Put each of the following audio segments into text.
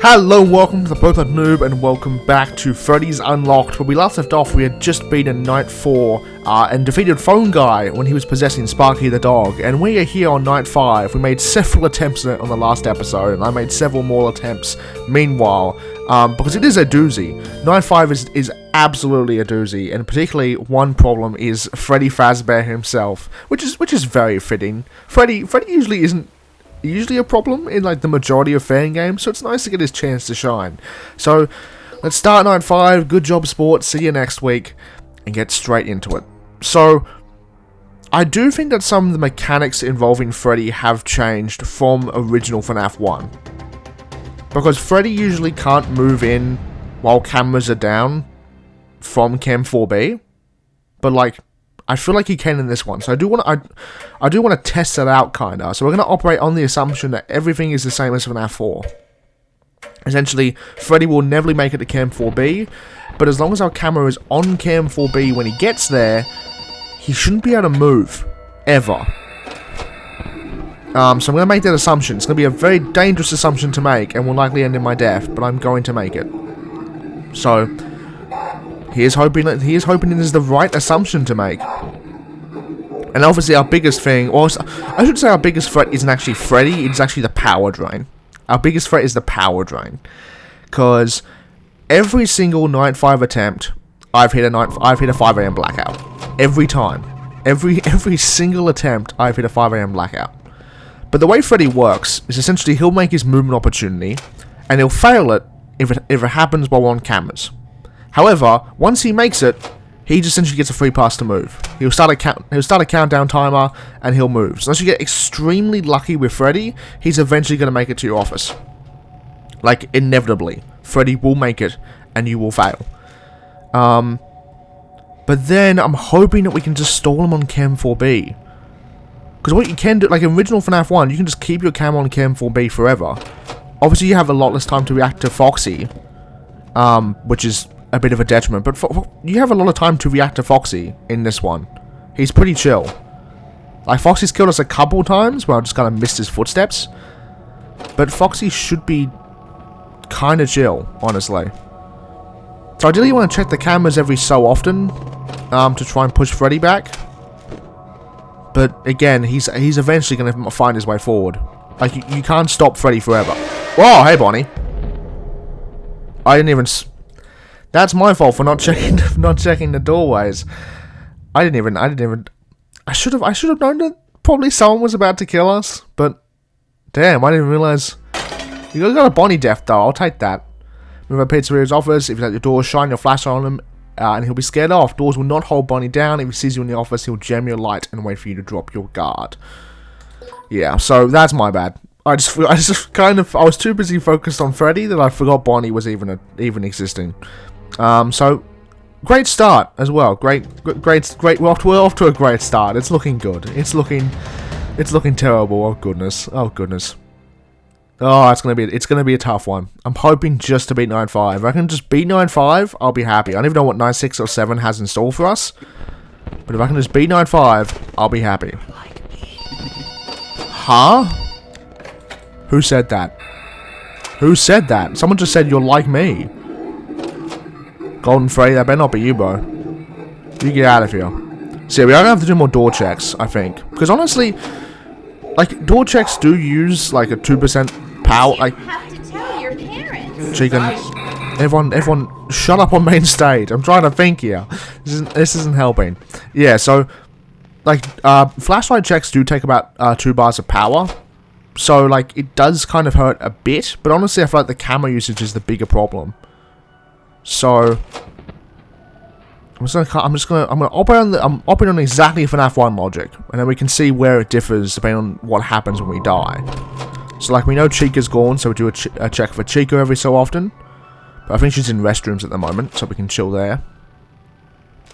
Hello, welcome to TheProPlebNoob and welcome back to Freddy's Unlocked. Where we last left off, we had just beaten Night 4 and defeated Fangame when he was possessing Sparky the dog. And we are here on Night 5. We made several attempts at it on the last episode, and I made several more attempts meanwhile, because it is a doozy. Night 5 is absolutely a doozy, and particularly one problem is Freddy Fazbear himself, which is very fitting. Freddy usually isn't a problem in like the majority of Fangame, so it's nice to get his chance to shine. So let's start Night 5. Good job, sports. See you next week, and get straight into it. So I do think that some of the mechanics involving Freddy have changed from original FNAF 1, because Freddy usually can't move in while cameras are down from Cam 4B, but like I feel like he can in this one, so I do want to test it out, kinda. So we're gonna operate on the assumption that everything is the same as FNAF 4. Essentially, Freddy will never make it to Cam 4B, but as long as our camera is on Cam 4B when he gets there, he shouldn't be able to move ever. So I'm gonna make that assumption. It's gonna be a very dangerous assumption to make, and will likely end in my death, but I'm going to make it. So He is hoping it is the right assumption to make. And obviously our biggest thing, or I should say our biggest threat isn't actually Freddy, it's actually the power drain. Our biggest threat is the power drain. Because every single Night 5 attempt, I've hit a 5 AM blackout. Every time. Every single attempt, I've hit a 5 AM blackout. But the way Freddy works is essentially he'll make his movement opportunity, and he'll fail it if it happens while we're on cameras. However, once he makes it, he just essentially gets a free pass to move. He'll start a countdown timer, and he'll move. So unless you get extremely lucky with Freddy, he's eventually going to make it to your office. Like, inevitably. Freddy will make it, and you will fail. But then, I'm hoping that we can just stall him on Cam 4B. Because what you can do, like in original FNAF 1, you can just keep your camera on Cam 4B forever. Obviously, you have a lot less time to react to Foxy, which is a bit of a detriment, but you have a lot of time to react to Foxy in this one. He's pretty chill. Like, Foxy's killed us a couple times where I just kind of missed his footsteps, but Foxy should be kind of chill, honestly. So ideally you want to check the cameras every so often to try and push Freddy back, but again, he's eventually going to find his way forward. Like, you can't stop Freddy forever. Whoa, hey Bonnie. I didn't even... That's my fault for not checking the doorways. I should have known that probably someone was about to kill us, but damn, I didn't realize. You got a Bonnie death though. I'll take that. Move up Pizzeria's office. If he's at your door, shine your flashlight on him, and he'll be scared off. Doors will not hold Bonnie down. If he sees you in the office, he'll jam your light and wait for you to drop your guard. Yeah, so that's my bad. I was too busy focused on Freddy that I forgot Bonnie was even existing. So great start as well. Great. We're off to a great start. It's looking good. It's looking terrible. Oh goodness. Oh, it's gonna be a tough one. I'm hoping just to beat 9-5. If I can just beat 9-5, I'll be happy. I don't even know what 9-6 or 7 has in store for us, but if I can just beat 9-5, I'll be happy. Huh? Who said that? Who said that? Someone just said you're like me. Golden Freddy, that better not be you, bro. You get out of here. So yeah, we are gonna have to do more door checks, I think. Because honestly, like, door checks do use like a 2% power. Like, you have to tell your parents. Chicken. Everyone, shut up on main stage. I'm trying to think here. This isn't helping. Yeah, so like, flashlight checks do take about 2 bars of power. So like, it does kind of hurt a bit. But honestly, I feel like the camera usage is the bigger problem. So I'm gonna operate on exactly FNAF 1 logic, and then we can see where it differs depending on what happens when we die. So like, we know Chica's gone, so we do a check for Chica every so often. But I think she's in restrooms at the moment, so we can chill there.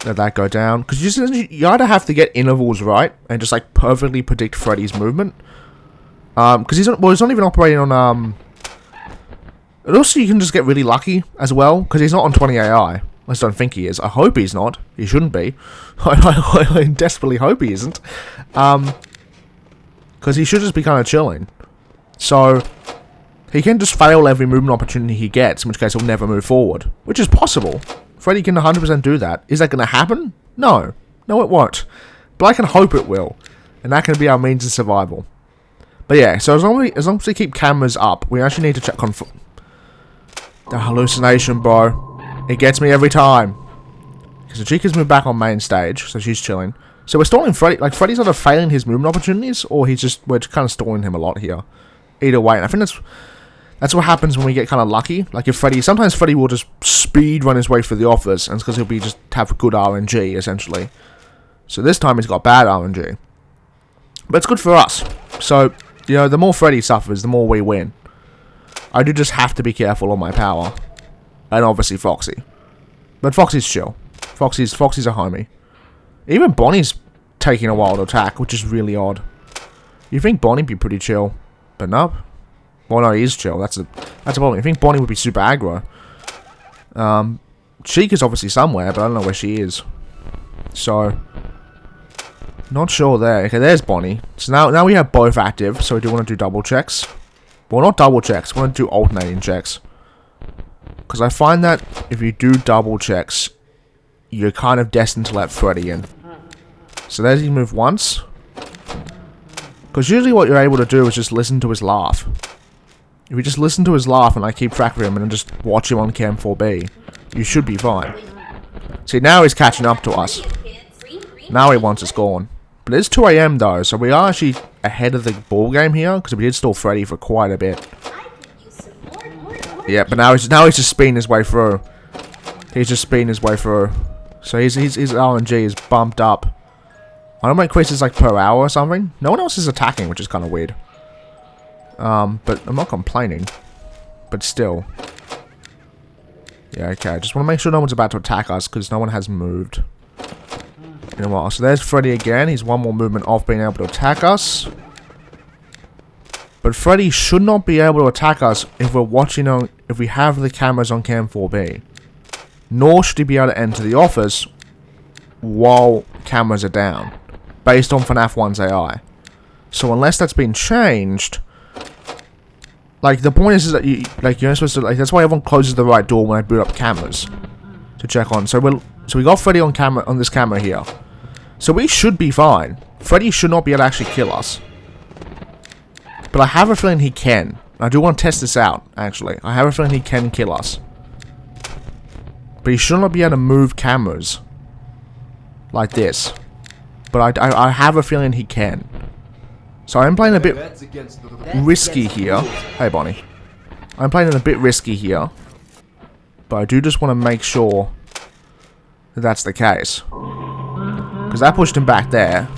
Let that go down, because you either have to get intervals right and just like perfectly predict Freddy's movement, because he's not even operating on And also, you can just get really lucky as well, because he's not on 20 AI. I just don't think he is. I hope he's not. He shouldn't be. I desperately hope he isn't. Because he should just be kind of chilling. So, He can just fail every movement opportunity he gets, in which case he'll never move forward. Which is possible. Freddy can 100% do that. Is that going to happen? No. No, it won't. But I can hope it will. And that can be our means of survival. But yeah, so as long as we keep cameras up, we actually need to check on... The hallucination, bro. It gets me every time. Because the Chica's moved back on main stage, so she's chilling. So we're stalling Freddy. Like, Freddy's either failing his movement opportunities, or we're just kind of stalling him a lot here. Either way, and I think that's what happens when we get kind of lucky. Like, if sometimes Freddy will just speed run his way through the office, and it's because he'll be just have good RNG, essentially. So this time he's got bad RNG. But it's good for us. So, you know, the more Freddy suffers, the more we win. I do just have to be careful on my power. And obviously Foxy. But Foxy's chill. Foxy's a homie. Even Bonnie's taking a while to attack, which is really odd. You think Bonnie'd be pretty chill, but nope. Well, no, he is chill. That's a problem. You think Bonnie would be super aggro. Chica's obviously somewhere, but I don't know where she is. So, not sure there. Okay, there's Bonnie. So now we have both active, so we do want to do double checks. Well, not double checks. We want to do alternating checks. Because I find that if you do double checks, you're kind of destined to let Freddy in. So there's he move once. Because usually what you're able to do is just listen to his laugh. If you just listen to his laugh and I keep track of him and then just watch him on Cam 4B, you should be fine. See, now he's catching up to us. Now he wants us gone. But it's 2 AM though, so we are actually ahead of the ball game here, because we did stall Freddy for quite a bit. Yeah, but now he's just speeding his way through. He's just speeding his way through. So his RNG is bumped up. I don't know, increases like per hour or something. No one else is attacking, which is kind of weird. But I'm not complaining. But still. Yeah, okay. I just want to make sure no one's about to attack us, because no one has moved. In a while. So there's Freddy again. He's one more movement off being able to attack us. But Freddy should not be able to attack us if we're watching on, if we have the cameras on Cam 4B. Nor should he be able to enter the office while cameras are down, based on FNAF 1's AI. So unless that's been changed, like the point is that you're not supposed to, like, that's why everyone closes the right door when I boot up cameras to check on. So we got Freddy on camera, on this camera here. So we should be fine. Freddy should not be able to actually kill us. But I have a feeling he can. I do want to test this out, actually. I have a feeling he can kill us. But he should not be able to move cameras like this. But I have a feeling he can. So I'm playing a bit risky here. Hey, Bonnie. I'm playing it a bit risky here. But I do just want to make sure that that's the case. Because that pushed him back there.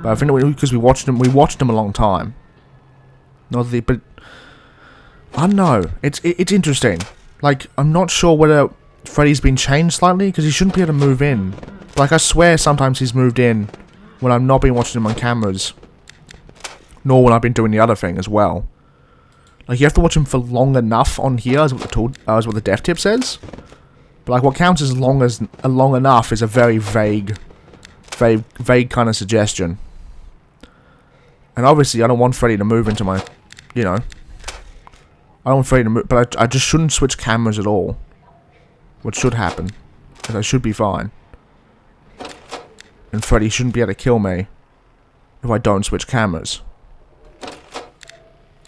But I think because we watched him a long time. But I don't know. It's interesting. Like, I'm not sure whether Freddy's been changed slightly, because he shouldn't be able to move in. Like, I swear sometimes he's moved in when I've not been watching him on cameras. Nor when I've been doing the other thing as well. Like, you have to watch him for long enough on here, as what the dev tip says. But like, what counts as long enough is a very vague kind of suggestion. And obviously, I don't want Freddy to move into my, you know. I don't want Freddy to move, but I just shouldn't switch cameras at all. What should happen, because I should be fine. And Freddy shouldn't be able to kill me if I don't switch cameras.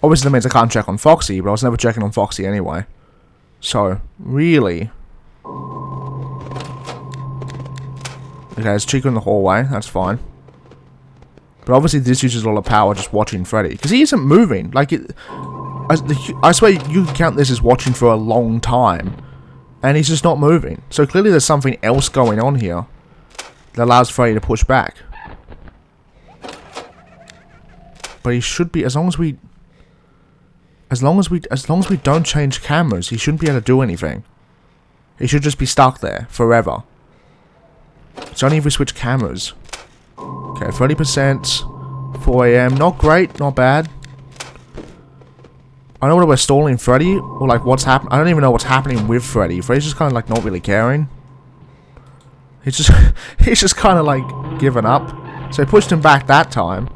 Obviously, that means I can't check on Foxy, but I was never checking on Foxy anyway. So, really. Okay, there's Chica in the hallway. That's fine. But obviously, this uses a lot of power just watching Freddy. Because he isn't moving. Like, I swear you can count this as watching for a long time. And he's just not moving. So clearly there's something else going on here that allows Freddy to push back. But he should be, as long as we don't change cameras, he shouldn't be able to do anything. He should just be stuck there forever. It's only if we switch cameras. Okay, 30%, 4 AM, not great, not bad. I don't know whether we're stalling Freddy, or like what's happening. I don't even know what's happening with Freddy. Freddy's just kind of like not really caring. He's just kind of like given up. So he pushed him back that time.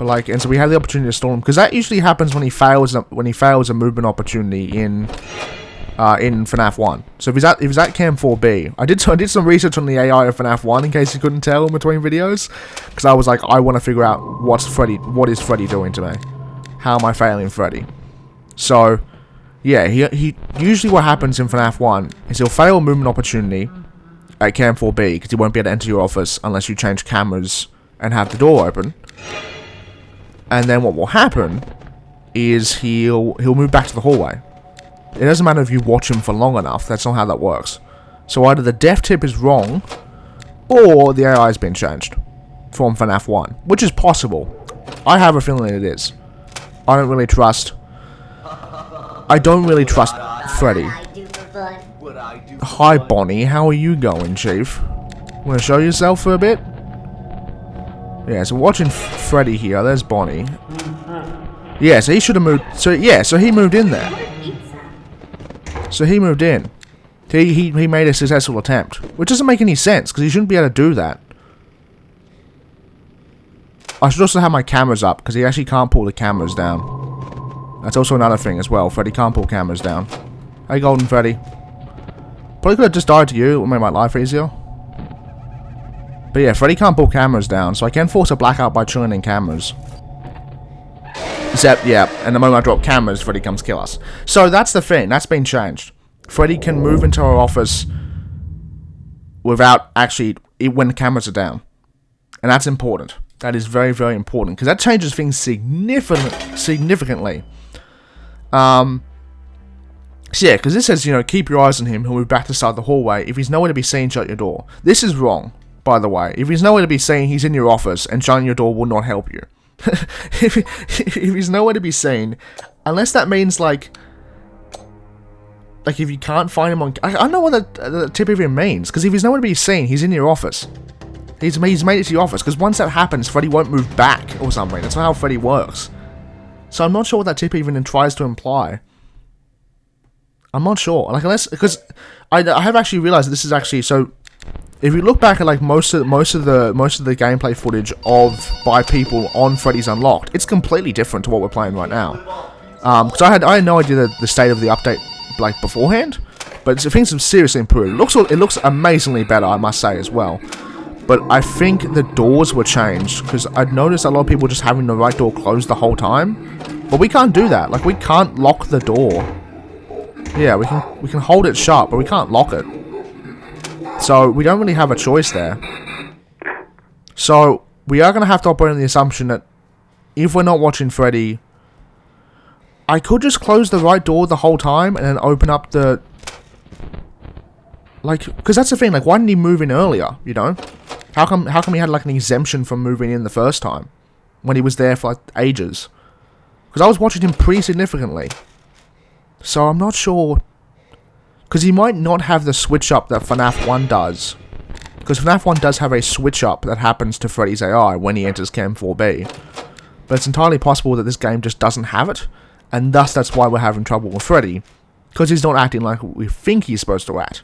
But like, and so we had the opportunity to stall him because that usually happens when he fails a movement opportunity in FNAF 1. So if he's at Cam 4B, I did some research on the AI of FNAF 1 in case you couldn't tell in between videos, because I was like, I want to figure out what is Freddy doing to me? How am I failing Freddy? So yeah, he usually what happens in FNAF 1 is he'll fail a movement opportunity at Cam 4B because he won't be able to enter your office unless you change cameras and have the door open. And then what will happen is he'll move back to the hallway. It doesn't matter if you watch him for long enough, that's not how that works. So either the dev tip is wrong, or the AI has been changed from FNAF 1, which is possible. I have a feeling it is. I don't really trust Freddy. Hi Bonnie, how are you going, Chief? Want to show yourself for a bit? Yeah, so watching Freddy here, there's Bonnie. Yeah, so he should have moved, so he moved in there. So he moved in. He made a successful attempt. Which doesn't make any sense, because he shouldn't be able to do that. I should also have my cameras up, because he actually can't pull the cameras down. That's also another thing as well. Freddy can't pull cameras down. Hey, Golden Freddy. Probably could have just died to you. It would make my life easier. But yeah, Freddy can't pull cameras down, so I can force a blackout by chilling in cameras. Except, yeah, and the moment I drop cameras, Freddy comes kill us. So that's the thing. That's been changed. Freddy can move into our office without actually, when the cameras are down. And that's important. That is very, very important, because that changes things significantly. So yeah, because this says, you know, keep your eyes on him. He'll move back to the side of the hallway. If he's nowhere to be seen, shut your door. This is wrong, by the way. If he's nowhere to be seen, he's in your office, and shutting your door will not help you. if he's nowhere to be seen, unless that means like if you can't find him on, I don't know what the tip even means, because if he's nowhere to be seen, he's in your office. He's made it to your office, because once that happens, Freddy won't move back or something. That's not how Freddy works. So I'm not sure what that tip even tries to imply. I'm not sure, like, unless, because I have actually realized that this is actually, so if you look back at like most of the gameplay footage by people on Freddy's Unlocked, it's completely different to what we're playing right now. Because I had no idea the state of the update like beforehand, but things have seriously improved. It looks amazingly better, I must say, as well. But I think the doors were changed, because I'd noticed a lot of people just having the right door closed the whole time. But we can't do that. Like, we can't lock the door. Yeah, we can hold it shut, but we can't lock it. So we don't really have a choice there. So we are going to have to operate on the assumption that if we're not watching Freddy, I could just close the right door the whole time and then open up the... Like, because that's the thing, like, why didn't he move in earlier, you know? How come he had, like, an exemption from moving in the first time? When he was there for, like, ages? Because I was watching him pretty significantly. So I'm not sure... Because he might not have the switch up that FNAF 1 does. Because FNAF 1 does have a switch up that happens to Freddy's AI when he enters Cam 4B. But it's entirely possible that this game just doesn't have it. And thus that's why we're having trouble with Freddy. Because he's not acting like we think he's supposed to act.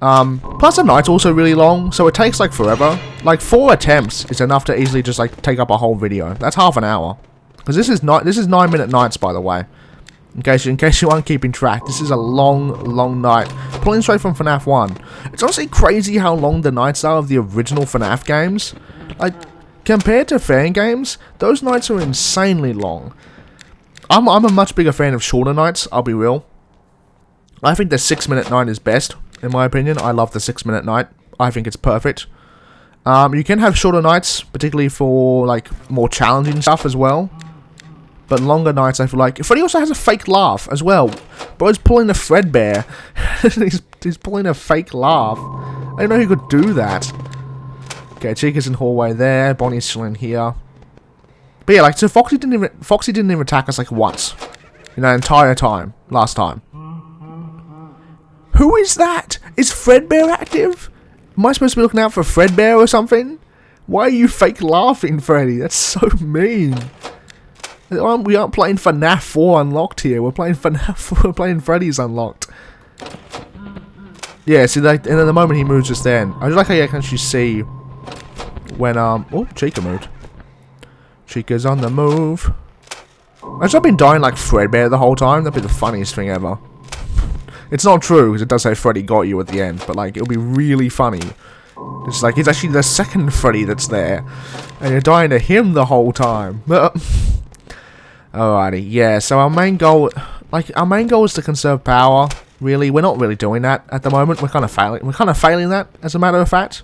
Plus the night's also really long, so it takes like forever. Like 4 attempts is enough to easily just like take up a whole video. That's half an hour. Because this is 9-minute nights, by the way. In case you aren't keeping track, this is a long night. Pulling straight from FNAF 1. It's honestly crazy how long the nights are of the original FNAF games. Like, compared to Fangames, those nights are insanely long. I'm a much bigger fan of shorter nights, I'll be real. I think the 6-minute night is best, in my opinion. I love the 6-minute night. I think it's perfect. You can have shorter nights, particularly for, like, more challenging stuff as well. But longer nights, I feel like... Freddy also has a fake laugh as well. Bro's pulling a Fredbear. he's pulling a fake laugh. I didn't know he could do that. Okay, Chica's in hallway there. Bonnie's chilling here. But yeah, like, so Foxy didn't even attack us, like, once. In that entire time. Last time. Who is that? Is Fredbear active? Am I supposed to be looking out for Fredbear or something? Why are you fake laughing, Freddy? That's so mean. We aren't playing FNAF 4 Unlocked here. We're playing Freddy's Unlocked. Yeah, see, like, and at the moment he moves just then. I just like how you can actually see when, oh, Chica moved. Chica's on the move. I've been dying like Fredbear the whole time. That'd be the funniest thing ever. It's not true, because it does say Freddy got you at the end, but like, it'll be really funny. It's like, it's actually the second Freddy that's there, and you're dying to him the whole time. Alrighty, yeah, so our main goal is to conserve power, really. We're not really doing that at the moment. We're kind of failing. We're kind of failing that, as a matter of fact.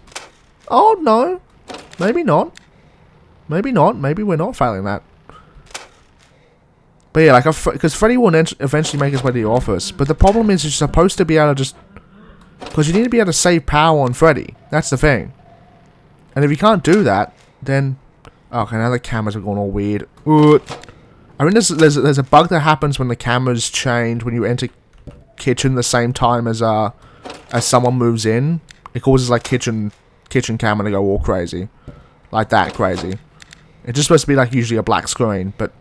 Oh, no. Maybe not. Maybe not. Maybe we're not failing that. But yeah, like, because Freddy will eventually make his way to your office. But the problem is, you're supposed to be able to just... Because you need to be able to save power on Freddy. That's the thing. And if you can't do that, then... Okay, now the cameras are going all weird. I mean, there's a bug that happens when the cameras change when you enter kitchen the same time as someone moves in. It causes, like, kitchen camera to go all crazy. Like that crazy. It's just supposed to be, like, usually a black screen, but...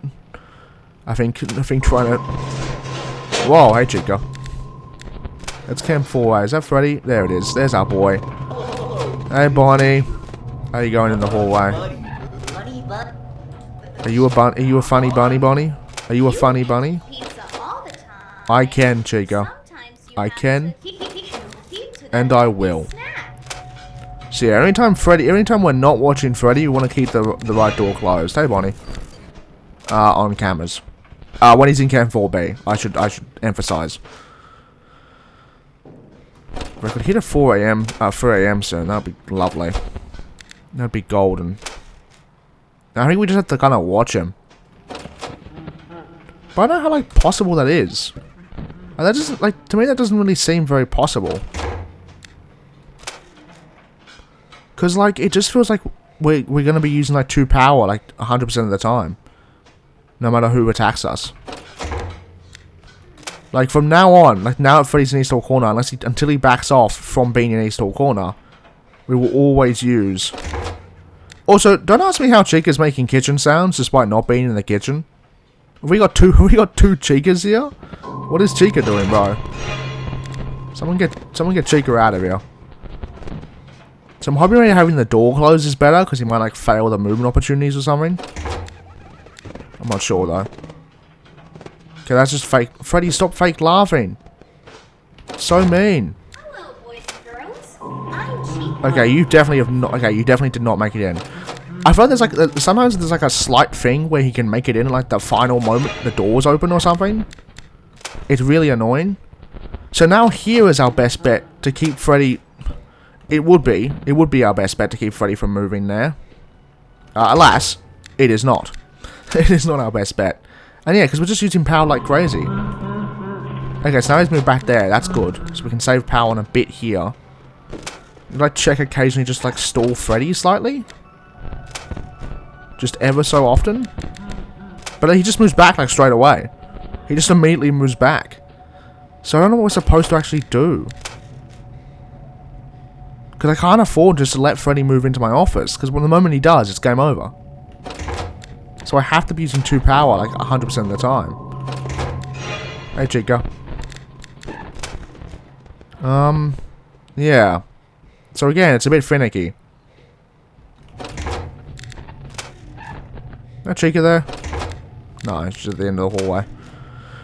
I think trying to... Whoa, hey Chica. It's Cam 4A. Is that Freddy? There it is. There's our boy. Hey Bonnie. How are you going in the hallway? Are you a funny bunny, Bonnie? Are you a funny bunny? I can, Chica. I can. And I will. So yeah, anytime we're not watching Freddy, we want to keep the right door closed. Hey Bonnie. On cameras. When he's in Cam 4B, I should emphasize. If I could hit a 4 AM soon, that'd be lovely. That'd be golden. I think we just have to kind of watch him. But I don't know how, like, possible that is. That doesn't, like, to me that doesn't really seem very possible. Because, like, it just feels like we're gonna be using, like, 2 power, like, 100% of the time. No matter who attacks us. Like, from now on, like, now that Freddy's in East Hall Corner, until he backs off from being in East Hall Corner, we will always use... Also, don't ask me how Chica's making kitchen sounds, despite not being in the kitchen. Have we got two Chicas here? What is Chica doing, bro? Someone get Chica out of here. So I'm hoping maybe having the door closed is better, because he might, like, fail the movement opportunities or something. I'm not sure, though. Okay, that's just fake. Freddy, stop fake laughing. So mean. Hello, boys and girls. I'm Chica. Okay, you definitely have not... Okay, you definitely did not make it in. I feel like there's, like... Sometimes there's, like, a slight thing where he can make it in, like, the final moment the door's open or something. It's really annoying. So now here is our best bet to keep Freddy... It would be our best bet to keep Freddy from moving there. Alas, it is not. It is not our best bet. And yeah, because we're just using power like crazy. Okay, so now he's moved back there. That's good. So we can save power on a bit here. Like, check occasionally just, like, stall Freddy slightly. Just ever so often. But he just moves back, like, straight away. He just immediately moves back. So I don't know what we're supposed to actually do. Because I can't afford just to let Freddy move into my office. Because the moment he does, it's game over. So I have to be using 2 power, like, 100% of the time. Hey, Chica. Yeah. So again, it's a bit finicky. Is Chica there? No, she's at the end of the hallway.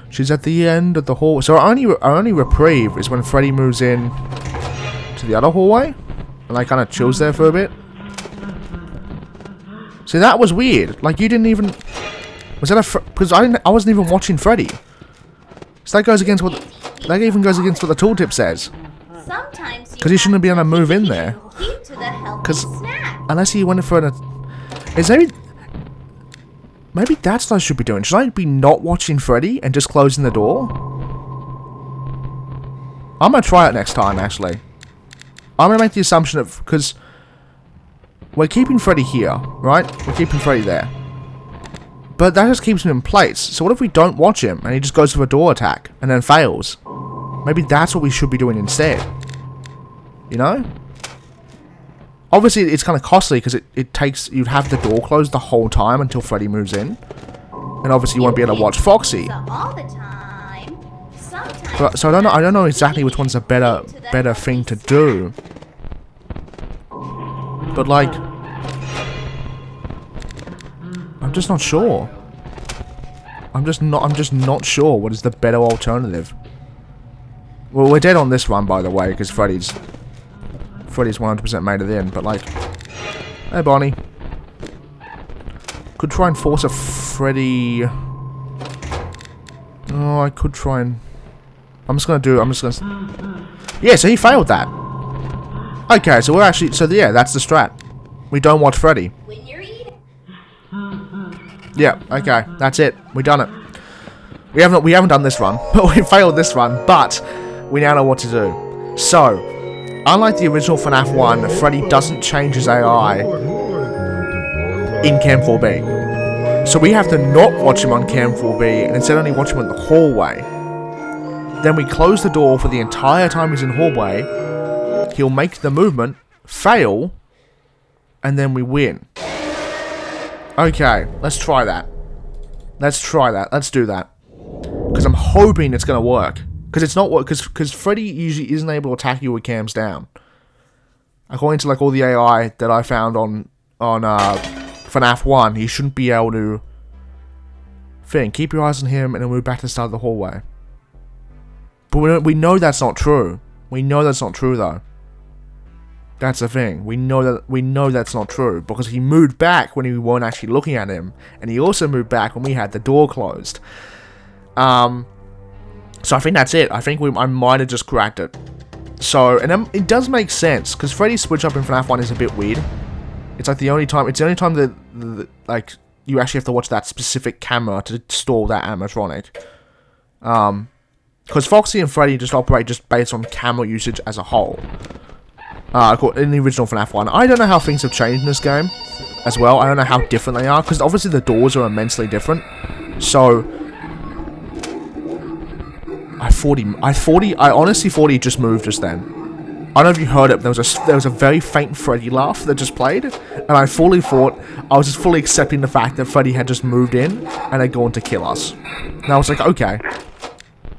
She's at the end of the hallway. So our only reprieve is when Freddy moves in to the other hallway. And, like, kind of chills there for a bit. See, that was weird. Like, you didn't even... Was that a... Because I wasn't even watching Freddy. So that goes against what... That even goes against what the tooltip says. Because you shouldn't be able to move in there. Because... Unless you went for an... Is maybe... Maybe that's what I should be doing. Should I be not watching Freddy and just closing the door? I'm going to try it next time, actually. I'm going to make the assumption of... Because... We're keeping Freddy here, right? We're keeping Freddy there. But that just keeps him in place. So what if we don't watch him and he just goes for a door attack and then fails? Maybe that's what we should be doing instead. You know? Obviously, it's kind of costly because it takes... You'd have the door closed the whole time until Freddy moves in. And obviously you won't be able to watch Foxy. But, so I don't know exactly which one's a better thing to do. But like... I I'm just not sure. I'm just not sure what is the better alternative. Well, we're dead on this one, by the way, because Freddy's 100% made it in, but like... Hey, Bonnie. Could try and force a Freddy... Oh, I could try and... Yeah, so he failed that. Okay, so we're actually... So yeah, that's the strat. We don't watch Freddy. When you're eating. Yeah, okay, that's it. We done it. We haven't done this run, but we failed this run, but we now know what to do. So, unlike the original FNAF 1, Freddy doesn't change his AI in Cam 4B. So we have to not watch him on Cam 4B and instead only watch him in the hallway. Then we close the door for the entire time he's in hallway. He'll make the movement, fail, and then we win. Okay, let's try that. Let's do that. Because I'm hoping it's going to work. Because it's not work. Because Freddy usually isn't able to attack you with cams down. According to like all the AI that I found on FNAF 1, he shouldn't be able to... Keep your eyes on him and then move back to the start of the hallway. But we know that's not true. We know that's not true though. That's the thing. We know that's not true because he moved back when we weren't actually looking at him, and he also moved back when we had the door closed. So I think that's it. I think I might have just cracked it. So, and it does make sense because Freddy's switch up in FNAF 1 is a bit weird. It's like the only time. It's the only time that like you actually have to watch that specific camera to stall that animatronic. Because Foxy and Freddy just operate just based on camera usage as a whole. In the original FNAF 1. I don't know how things have changed in this game as well. I don't know how different they are, because obviously the doors are immensely different. So, I honestly thought he just moved just then. I don't know if you heard it, but there was a very faint Freddy laugh that just played, and I fully thought, I was just fully accepting the fact that Freddy had just moved in, and had gone to kill us. And I was like, okay.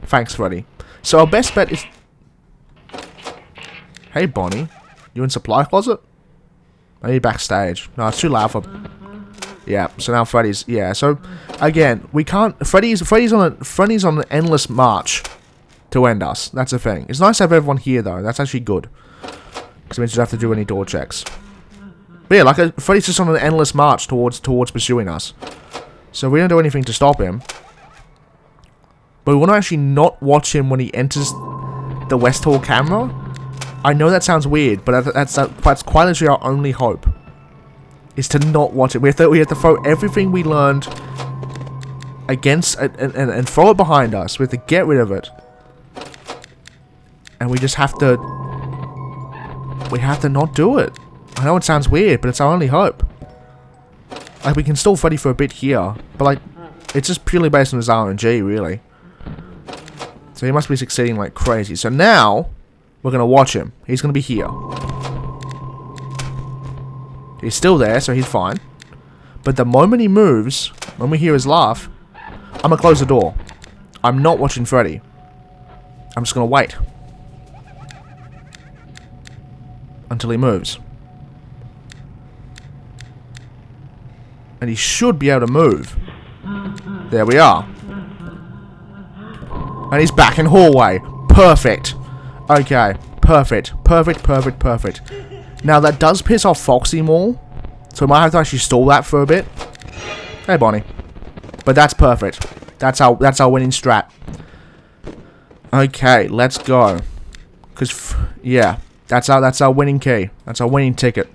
Thanks, Freddy. So our best bet is... Hey, Bonnie. You in supply closet? Maybe backstage. No, it's too loud for... Yeah, so now Freddy's... Yeah, so... Again, we can't... Freddy's on an endless march to end us. That's the thing. It's nice to have everyone here, though. That's actually good. Because it means you don't have to do any door checks. But yeah, like, Freddy's just on an endless march towards pursuing us. So we don't do anything to stop him. But we want to actually not watch him when he enters the West Hall camera. I know that sounds weird, but that's quite literally our only hope. Is to not watch it. We have to throw everything we learned against and throw it behind us. We have to get rid of it. And we just have to... We have to not do it. I know it sounds weird, but it's our only hope. Like, we can stall Freddy for a bit here, but like, it's just purely based on his RNG, really. So he must be succeeding like crazy. So now... We're going to watch him. He's going to be here. He's still there, so he's fine. But the moment he moves, when we hear his laugh, I'm going to close the door. I'm not watching Freddy. I'm just going to wait. Until he moves. And he should be able to move. There we are. And he's back in hallway. Perfect. Okay, perfect. Now that does piss off Foxy more, so we might have to actually stall that for a bit. Hey, Bonnie. But that's perfect. That's our winning strat. Okay, let's go. Cause yeah, that's our winning key. That's our winning ticket.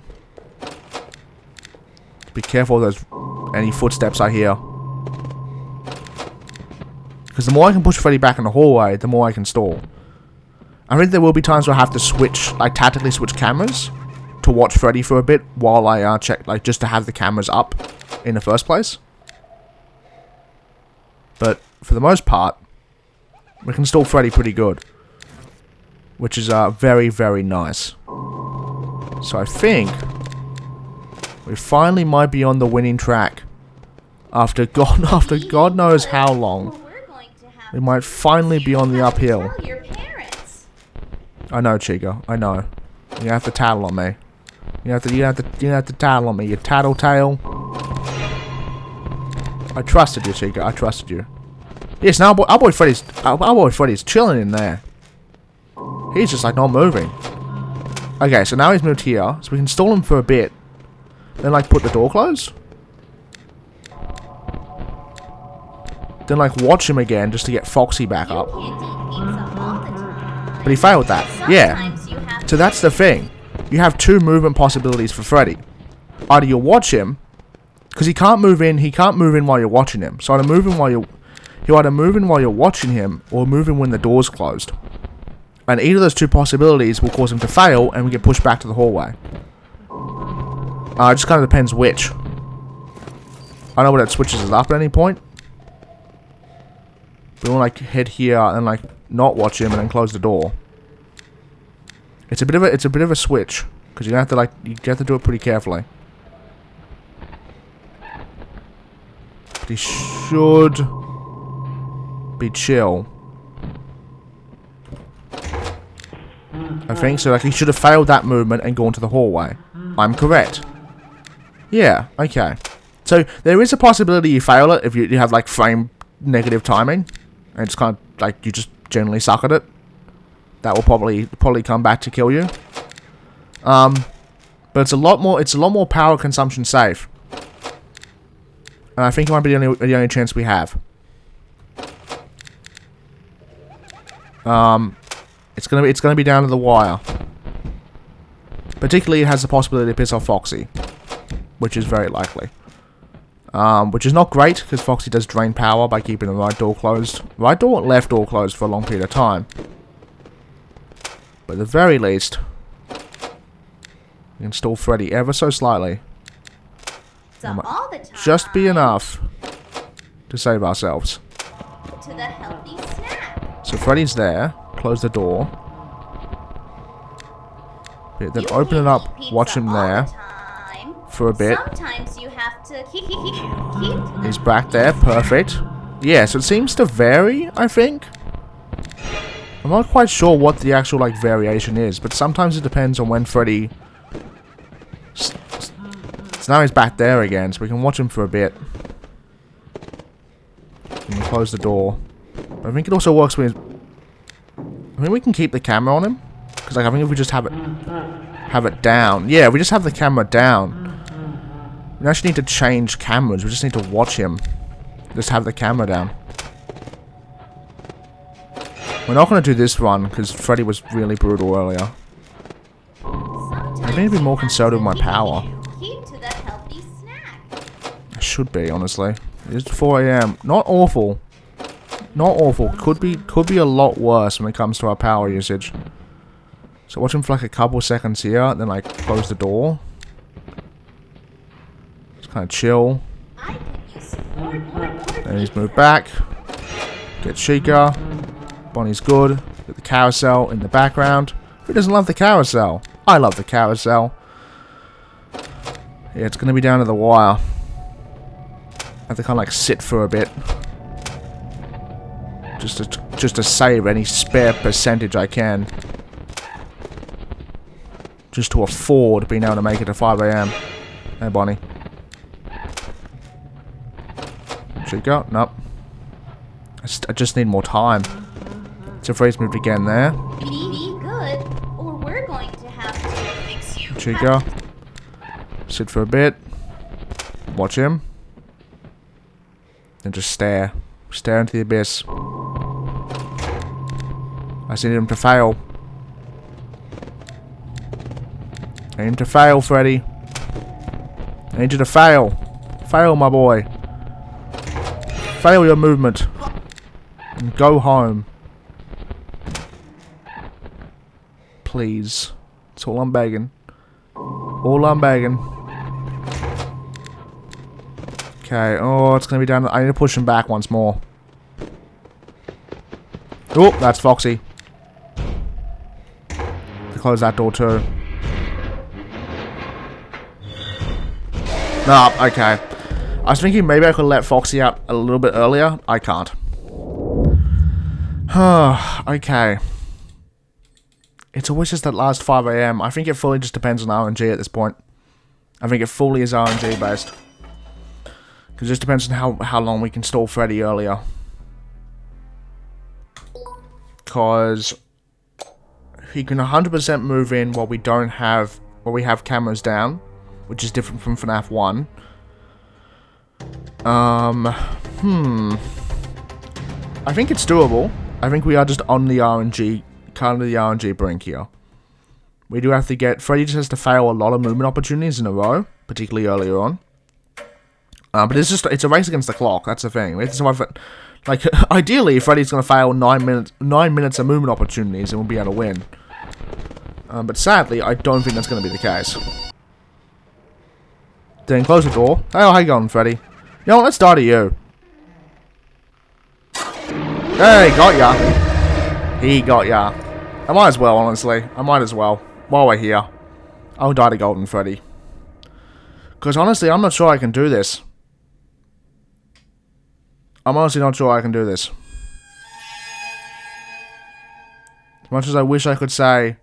Be careful of those any footsteps I hear. Because the more I can push Freddy back in the hallway, the more I can stall. I think there will be times where I have to switch, like tactically switch cameras to watch Freddy for a bit while I check, like just to have the cameras up in the first place. But for the most part, we can stall Freddy pretty good, which is very, very nice. So I think we finally might be on the winning track after God knows how long. We might finally be on the uphill. I know, Chica. I know. You have to tattle on me. You have to tattle on me, you tattletale. I trusted you, Chica. I trusted you. Yes, now our boy Freddy's chilling in there. He's just like not moving. Okay, so now he's moved here, so we can stall him for a bit. Then like put the door closed. Then like watch him again just to get Foxy back up. But he failed that. Yeah. So that's the thing. You have two movement possibilities for Freddy. Either you watch him, because he can't move in while you're watching him. So he'll either move in while you're watching him, or move in when the door's closed. And either of those two possibilities will cause him to fail, and we get pushed back to the hallway. It just kind of depends which. I know whether it switches us up at any point. We want like head here and like not watch him and then close the door. It's a bit of a switch because you have to do it pretty carefully. But he should be chill. I think so. Like he should have failed that movement and gone to the hallway. I'm correct. Yeah. Okay. So there is a possibility you fail it if you have like frame negative timing. And it's kind of like you just generally suck at it. That will probably come back to kill you. But it's a lot more power consumption safe. And I think it might be the only chance we have. It's gonna be down to the wire. Particularly, it has the possibility to piss off Foxy, which is very likely. Which is not great, because Foxy does drain power by keeping the right door closed. Right door and left door closed for a long period of time. But at the very least, we can stall Freddy ever so slightly. So all the time, just be enough to save ourselves. To the healthy snack. So Freddy's there. Close the door. Yeah, then open it up, watch him there for a bit. Sometimes you have to keep He's back there, perfect. Yeah, so it seems to vary, I think. I'm not quite sure what the actual like variation is, but sometimes it depends on when Freddy... So now he's back there again, so we can watch him for a bit. And close the door. But I think it also works with... I mean, we can keep the camera on him. Because like, I think if we just have it down. Yeah, we just have the camera down. We don't actually need to change cameras. We just need to watch him. Just have the camera down. We're not going to do this run because Freddy was really brutal earlier. I need to be more conservative with my power. I should be, honestly. It's 4 AM. Not awful. Not awful. Could be a lot worse when it comes to our power usage. So watch him for like a couple seconds here, then like close the door. Just kind of chill. Then he's moved back. Get Chica. Bonnie's good. Get the carousel in the background. Who doesn't love the carousel? I love the carousel. Yeah, it's gonna be down to the wire. I have to kind of like sit for a bit. Just to save any spare percentage I can. Just to afford being able to make it to 5 AM. Hey, Bonnie. Chica? Nope. I just need more time. So Freddy's moved again there. Be good, or we're going to have to fix you. Chica. Sit for a bit. Watch him. Then just stare. Stare into the abyss. I just need him to fail. I need him to fail, Freddy. I need you to fail. Fail, my boy. Fail your movement. And go home. Please. That's all I'm begging. All I'm begging. Okay, oh, it's gonna be down. I need to push him back once more. Oh, that's Foxy. Close that door too. No, okay. I was thinking maybe I could let Foxy out a little bit earlier. I can't. Okay. It's always just that last 5 AM. I think it fully just depends on RNG at this point. I think it fully is RNG based. Because it just depends on how long we can stall Freddy earlier. Because he can 100% move in while we have cameras down, which is different from FNAF 1. I think it's doable. I think we are just on the RNG, kind of the RNG brink here. We do have to get, Freddy just has to fail a lot of movement opportunities in a row, particularly earlier on. But it's a race against the clock, that's the thing. We have to survive it. Like, ideally, Freddy's going to fail 9 minutes of movement opportunities and we'll be able to win. But sadly, I don't think that's going to be the case. Then close the door. Hey, how you going, Freddy? You know what, let's die to you. Hey, got ya. He got ya. I might as well, honestly. I might as well. While we're here. I'll die to Golden Freddy. Because honestly, I'm not sure I can do this. I'm honestly not sure I can do this. As much as I wish I could say...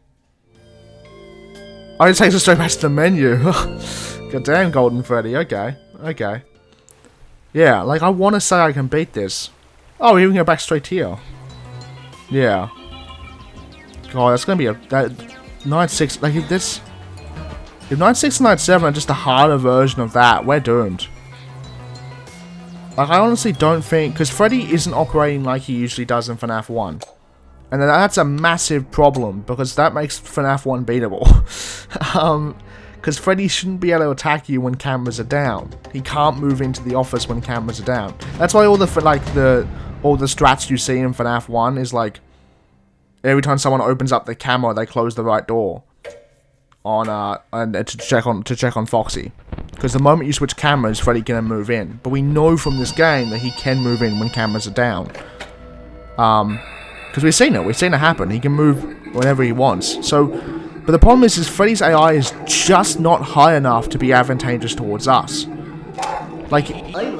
Oh, it takes us straight back to the menu. God damn, Golden Freddy. Okay. Okay. Yeah, like, I want to say I can beat this. Oh, we can go back straight here. Yeah. God, that's going to be a... Night 6... Like, if this... If Night 6 and Night 7 are just a harder version of that, we're doomed. Like, I honestly don't think... Because Freddy isn't operating like he usually does in FNAF 1. And that's a massive problem, because that makes FNAF 1 beatable. Because Freddy shouldn't be able to attack you when cameras are down. He can't move into the office when cameras are down. That's why all the strats you see in FNAF 1 is like... Every time someone opens up the camera, they close the right door. And to check on Foxy. Because the moment you switch cameras, Freddy can move in. But we know from this game that he can move in when cameras are down. Because we've seen it happen. He can move whenever he wants. So, but the problem is Freddy's AI is just not high enough to be advantageous towards us. Like,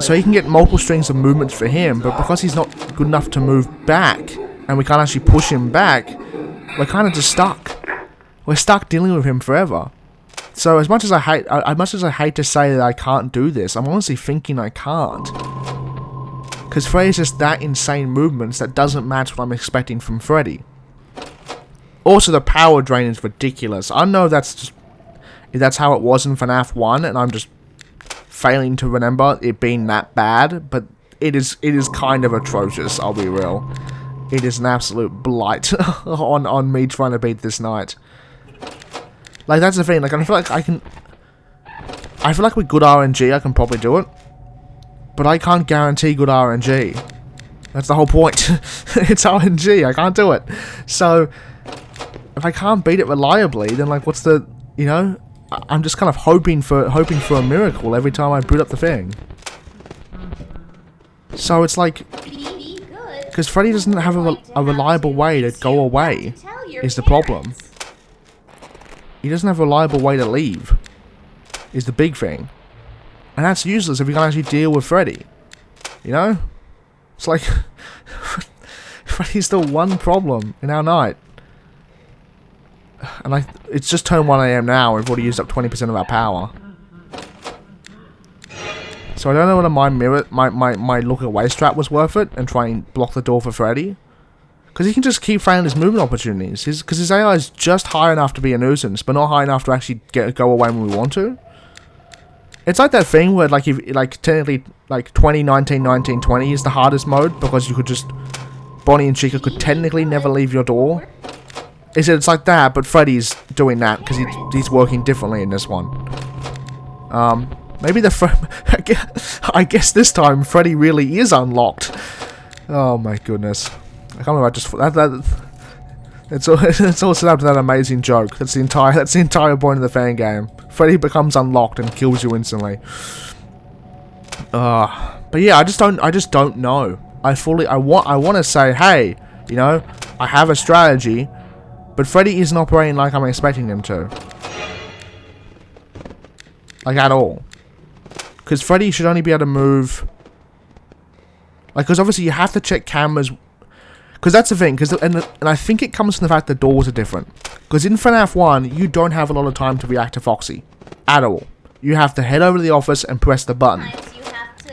so he can get multiple strings of movements for him, but because he's not good enough to move back, and we can't actually push him back, we're kind of just stuck. We're stuck dealing with him forever. So as much as I hate to say that I can't do this, I'm honestly thinking I can't. Because Freddy's just that insane movements that doesn't match what I'm expecting from Freddy. Also, the power drain is ridiculous. I know if that's how it was in FNAF 1, and I'm just failing to remember it being that bad, but it is kind of atrocious, I'll be real. It is an absolute blight on me trying to beat this night. Like, that's the thing, like, I feel like with good RNG I can probably do it. But I can't guarantee good RNG. That's the whole point. It's RNG, I can't do it. So, if I can't beat it reliably, then like, what's the, you know? I'm just kind of hoping for a miracle every time I boot up the thing. So it's like, because Freddy doesn't have a reliable way to go away, is the problem. He doesn't have a reliable way to leave, is the big thing. And that's useless if we can't actually deal with Freddy. You know? It's like... Freddy's the one problem in our night. And it's just turned 1 AM now, we've already used up 20% of our power. So I don't know whether my look away strat was worth it, and try and block the door for Freddy. Because he can just keep failing his movement opportunities. Because his AI is just high enough to be a nuisance, but not high enough to actually go away when we want to. It's like that thing where, like, technically, like, 20, 19, 19, 20 is the hardest mode, because you could just... Bonnie and Chica could technically never leave your door. It's like that, but Freddy's doing that, because he's working differently in this one. Maybe I guess this time, Freddy really is unlocked. Oh my goodness. I can't believe I just... It's all set up to that amazing joke. That's the entire point of the fan game. Freddy becomes unlocked and kills you instantly. But yeah, I just don't know. I want to say, hey, you know, I have a strategy, but Freddy isn't operating like I'm expecting him to. Like, at all. Because Freddy should only be able to move... Like, because obviously you have to check cameras... Because that's the thing, and I think it comes from the fact the doors are different. Because in FNAF 1, you don't have a lot of time to react to Foxy. At all. You have to head over to the office and press the button.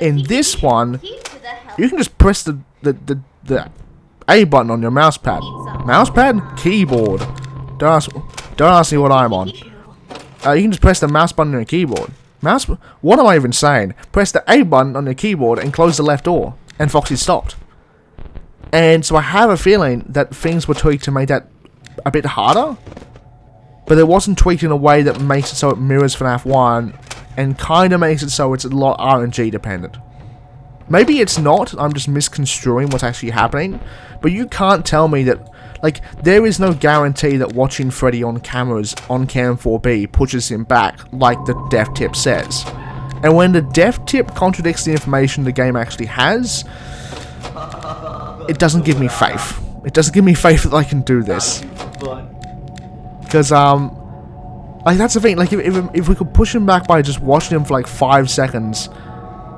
In this one, Key to the house. you can just press the A button on your mouse pad. Mouse pad? Keyboard. Don't ask me what I'm on. You can just press the mouse button on your keyboard. What am I even saying? Press the A button on your keyboard and close the left door. And Foxy stopped. And so I have a feeling that things were tweaked to make that a bit harder. But it wasn't tweaked in a way that makes it so it mirrors FNAF 1. And kind of makes it so it's a lot RNG dependent. Maybe it's not, I'm just misconstruing what's actually happening. But you can't tell me that, like, there is no guarantee that watching Freddy on cameras on Cam 4B pushes him back, like the dev tip says. And when the dev tip contradicts the information the game actually has, it doesn't give me faith. It doesn't give me faith that I can do this. Because, like, that's the thing, like, if we could push him back by just watching him for, like, 5 seconds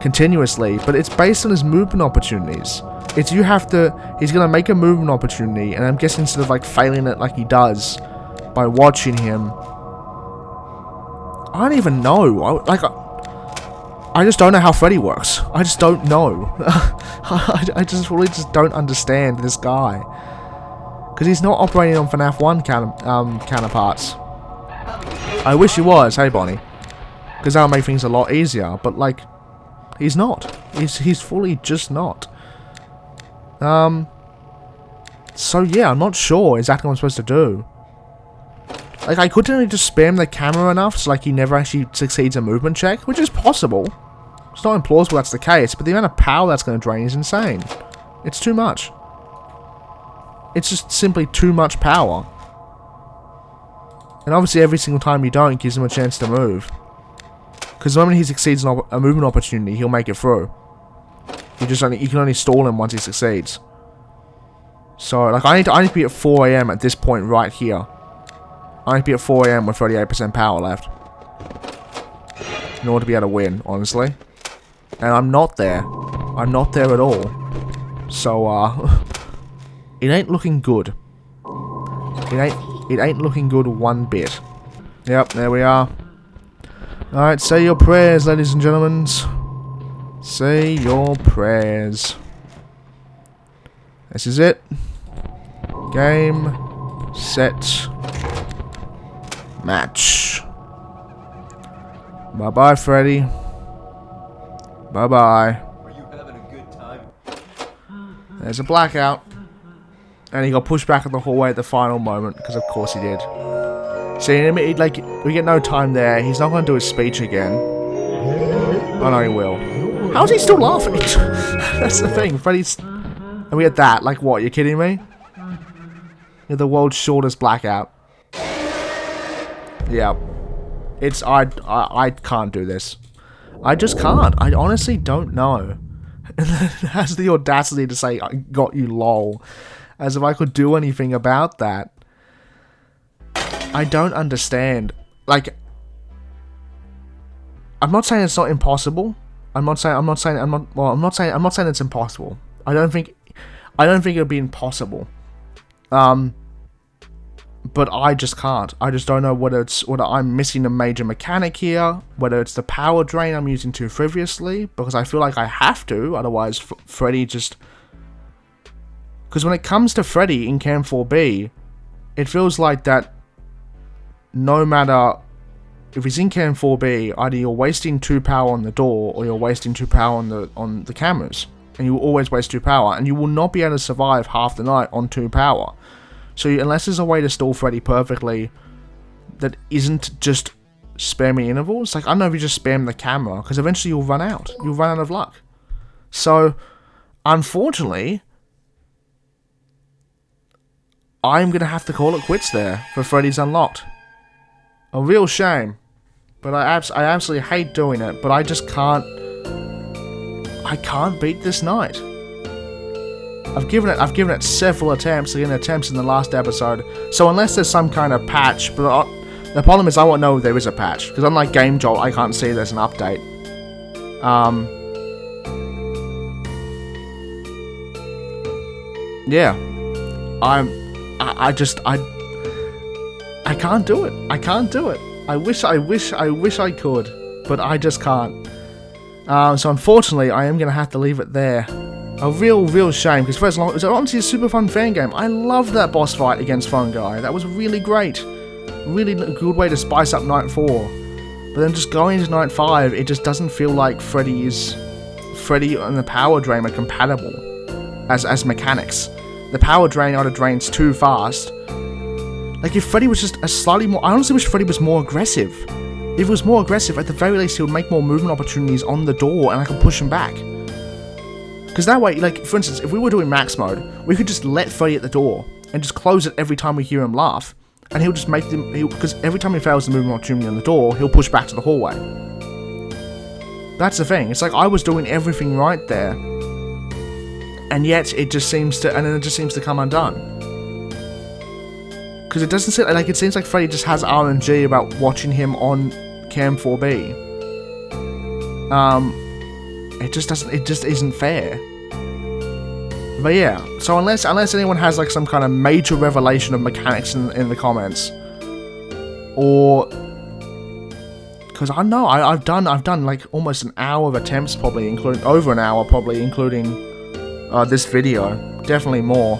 continuously, but it's based on his movement opportunities. It's he's gonna make a movement opportunity, and I'm guessing instead of, like, failing it like he does by watching him, I don't even know. I just don't know how Freddy works. I just don't know. I just really just don't understand this guy. Because he's not operating on FNAF 1 counterparts. I wish he was, hey Bonnie. Because that would make things a lot easier, but like, he's not. He's fully just not. So yeah, I'm not sure exactly what I'm supposed to do. Like, I couldn't just spam the camera enough so like he never actually succeeds a movement check, which is possible. It's not implausible that's the case, but the amount of power that's going to drain is insane. It's too much. It's just simply too much power. And obviously every single time you don't gives him a chance to move. Because the moment he succeeds in a movement opportunity, he'll make it through. You can only stall him once he succeeds. So, like, I need to be at 4 AM at this point right here. I need to be at 4 AM with 38% power left. In order to be able to win, honestly. And I'm not there. I'm not there at all. So, it ain't looking good. It ain't looking good one bit. Yep, there we are. Alright, say your prayers, ladies and gentlemen. Say your prayers. This is it. Game, set, match. Bye-bye, Freddy. Bye-bye. Are you having a good time? There's a blackout. And he got pushed back in the hallway at the final moment, because of course he did. See, like, we get no time there. He's not going to do his speech again. Oh no, he will. How is he still laughing? That's the thing. Freddy's... And we had that. Like, what? You're kidding me? You're the world's shortest blackout. Yeah. It's... I can't do this. I just can't. I honestly don't know. And then it has the audacity to say, I got you, lol. As if I could do anything about that. I don't understand. Like, I'm not saying it's not impossible. I'm not saying it's impossible. I don't think it would be impossible. But I just can't. I just don't know whether I'm missing a major mechanic here, whether it's the power drain I'm using too frivolously, because I feel like I have to, otherwise Freddy just... Because when it comes to Freddy in Cam 4B, it feels like that no matter if he's in Cam 4B, either you're wasting 2 power on the door or you're wasting 2 power on the cameras. And you will always waste 2 power, and you will not be able to survive half the night on 2 power. So unless there's a way to stall Freddy perfectly that isn't just spamming intervals, like I don't know if you just spam the camera, because eventually you'll run out. You'll run out of luck. So, unfortunately, I'm going to have to call it quits there for Freddy's Unlocked. A real shame. But I absolutely hate doing it, but I just can't... I can't beat this night. I've given it several attempts, again attempts in the last episode, so unless there's some kind of patch, but the problem is I won't know if there is a patch, because unlike Game Jolt, I can't see there's an update. Yeah. I can't do it. I can't do it. I wish I could, but I just can't. So unfortunately, I am going to have to leave it there. A real shame, because first of all, it was honestly a super fun fan game. I loved that boss fight against Fungi. That was really great. Really good way to spice up Night 4. But then just going into Night 5, it just doesn't feel like Freddy and the Power Drain are compatible as mechanics. The Power Drain either drains too fast. Like, if Freddy was just a slightly more... I honestly wish Freddy was more aggressive. If it was more aggressive, at the very least, he would make more movement opportunities on the door, and I could push him back. Because that way, like, for instance, if we were doing max mode, we could just let Freddy at the door, and just close it every time we hear him laugh, and he'll just make them... Because every time he fails the movement opportunity on the door, he'll push back to the hallway. That's the thing. It's like I was doing everything right there, and yet it just seems to... And then it just seems to come undone. Because it doesn't seem like, it seems like Freddy just has RNG about watching him on Cam 4B. It just isn't fair. But yeah, so unless anyone has like some kind of major revelation of mechanics in the comments, or because I know I've done like almost an hour of attempts, probably including over an hour, probably including this video, definitely more.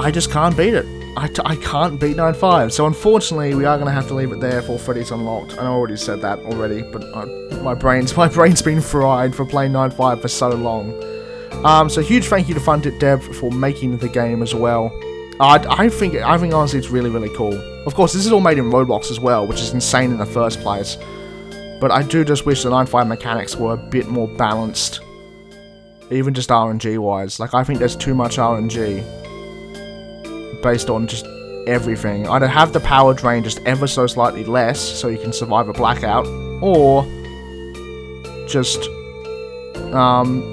I just can't beat it. I can't beat Night 5. So unfortunately, we are going to have to leave it there for Freddy's Unlocked. And I already said that already, but my brain's been fried for playing Night 5 for so long. So huge thank you to Fundip Dev for making the game as well. I think honestly it's really cool. Of course, this is all made in Roblox as well, which is insane in the first place. But I do just wish the Night 5 mechanics were a bit more balanced, even just RNG wise. Like, I think there's too much RNG. Based on just everything. Either have the power drain just ever so slightly less so you can survive a blackout, or just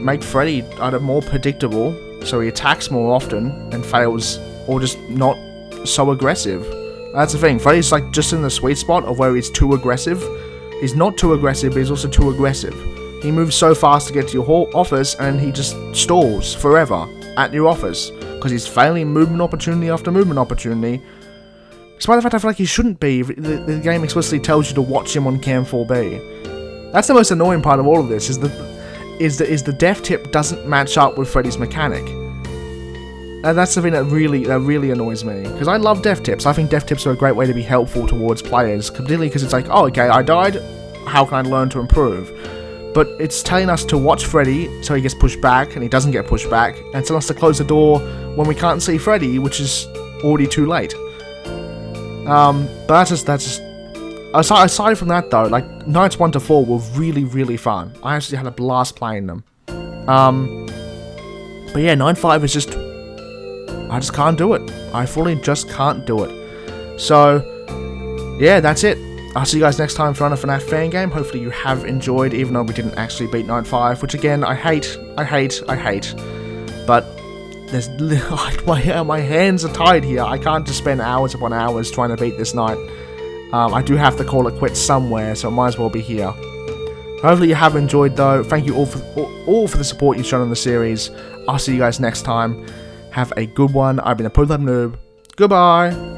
make Freddy either more predictable so he attacks more often and fails, or just not so aggressive. That's the thing. Freddy's like just in the sweet spot of where he's too aggressive. He's not too aggressive, but he's also too aggressive. He moves so fast to get to your office and he just stalls forever at your office. Because he's failing movement opportunity after movement opportunity. Despite the fact I feel like he shouldn't be, the game explicitly tells you to watch him on Cam 4B. That's the most annoying part of all of this, is the death tip doesn't match up with Freddy's mechanic. And that's the thing that really annoys me. Because I love death tips. I think death tips are a great way to be helpful towards players. Particularly because it's like, oh okay, I died, how can I learn to improve? But it's telling us to watch Freddy so he gets pushed back and he doesn't get pushed back, and telling us to close the door when we can't see Freddy, which is already too late. But that's just aside from that though, like nights 1 to 4 were really fun. I actually had a blast playing them. But yeah, Night 5 is just, I just can't do it. I fully just can't do it. So yeah, that's it. I'll see you guys next time for another FNAF fan game. Hopefully you have enjoyed, even though we didn't actually beat Night 5, which again, I hate. But there's my hands are tied here. I can't just spend hours upon hours trying to beat this night. I do have to call it quits somewhere, so it might as well be here. Hopefully you have enjoyed though. Thank you all for the support you've shown on the series. I'll see you guys next time. Have a good one. I've been TheProPlebNoob. Goodbye.